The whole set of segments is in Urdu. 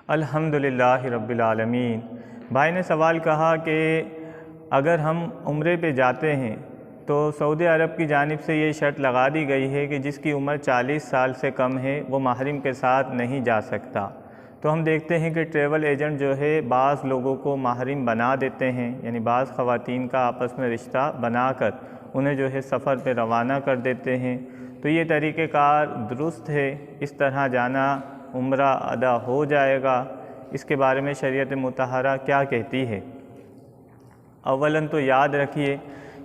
الحمدللہ رب العالمین۔ بھائی نے سوال کہا کہ اگر ہم عمرے پہ جاتے ہیں تو سعودی عرب کی جانب سے یہ شرط لگا دی گئی ہے کہ جس کی عمر 40 سال سے کم ہے وہ محرم کے ساتھ نہیں جا سکتا۔ تو ہم دیکھتے ہیں کہ ٹریول ایجنٹ جو ہے بعض لوگوں کو محرم بنا دیتے ہیں، یعنی بعض خواتین کا آپس میں رشتہ بنا کر انہیں جو ہے سفر پہ روانہ کر دیتے ہیں۔ تو یہ طریقہ کار درست ہے؟ اس طرح جانا عمرہ ادا ہو جائے گا؟ اس کے بارے میں شریعت مطہرہ کیا کہتی ہے؟ اولاً تو یاد رکھیے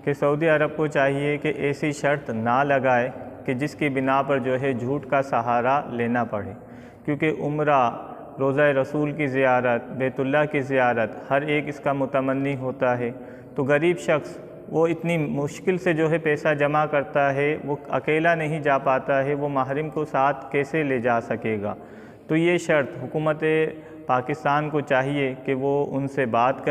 کہ سعودی عرب کو چاہیے کہ ایسی شرط نہ لگائے کہ جس کی بنا پر جو ہے جھوٹ کا سہارا لینا پڑے، کیونکہ عمرہ، روضہ رسول کی زیارت، بیت اللہ کی زیارت ہر ایک اس کا متمنی ہوتا ہے۔ تو غریب شخص وہ اتنی مشکل سے جو ہے پیسہ جمع کرتا ہے، وہ اکیلا نہیں جا پاتا ہے، وہ محرم کو ساتھ کیسے لے جا سکے گا؟ تو یہ شرط حکومت پاکستان کو چاہیے کہ وہ ان سے بات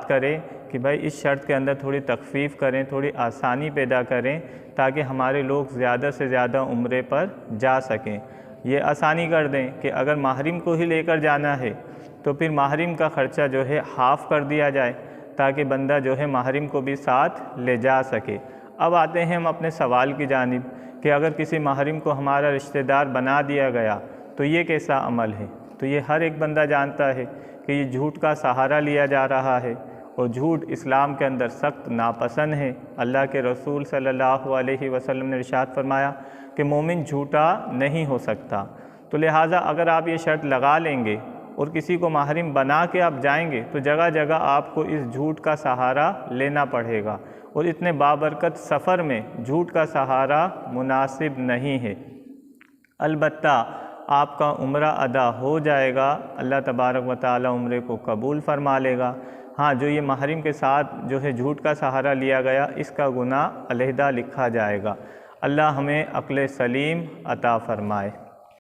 کرے کہ بھائی اس شرط کے اندر تھوڑی تخفیف کریں، تھوڑی آسانی پیدا کریں تاکہ ہمارے لوگ زیادہ سے زیادہ عمرے پر جا سکیں۔ یہ آسانی کر دیں کہ اگر محرم کو ہی لے کر جانا ہے تو پھر محرم کا خرچہ جو ہے ہاف کر دیا جائے تاکہ بندہ جو ہے محرم کو بھی ساتھ لے جا سکے۔ اب آتے ہیں ہم اپنے سوال کی جانب کہ اگر کسی محرم کو ہمارا رشتہ دار بنا دیا گیا تو یہ کیسا عمل ہے؟ تو یہ ہر ایک بندہ جانتا ہے کہ یہ جھوٹ کا سہارا لیا جا رہا ہے، اور جھوٹ اسلام کے اندر سخت ناپسند ہے۔ اللہ کے رسول صلی اللہ علیہ وسلم نے ارشاد فرمایا کہ مومن جھوٹا نہیں ہو سکتا۔ تو لہٰذا اگر آپ یہ شرط لگا لیں گے اور کسی کو محرم بنا کے آپ جائیں گے تو جگہ جگہ آپ کو اس جھوٹ کا سہارا لینا پڑے گا، اور اتنے بابرکت سفر میں جھوٹ کا سہارا مناسب نہیں ہے۔ البتہ آپ کا عمرہ ادا ہو جائے گا، اللہ تبارک و تعالی عمرے کو قبول فرما لے گا۔ ہاں، جو یہ محرم کے ساتھ جو ہے جھوٹ کا سہارا لیا گیا، اس کا گناہ علیحدہ لکھا جائے گا۔ اللہ ہمیں عقل سلیم عطا فرمائے۔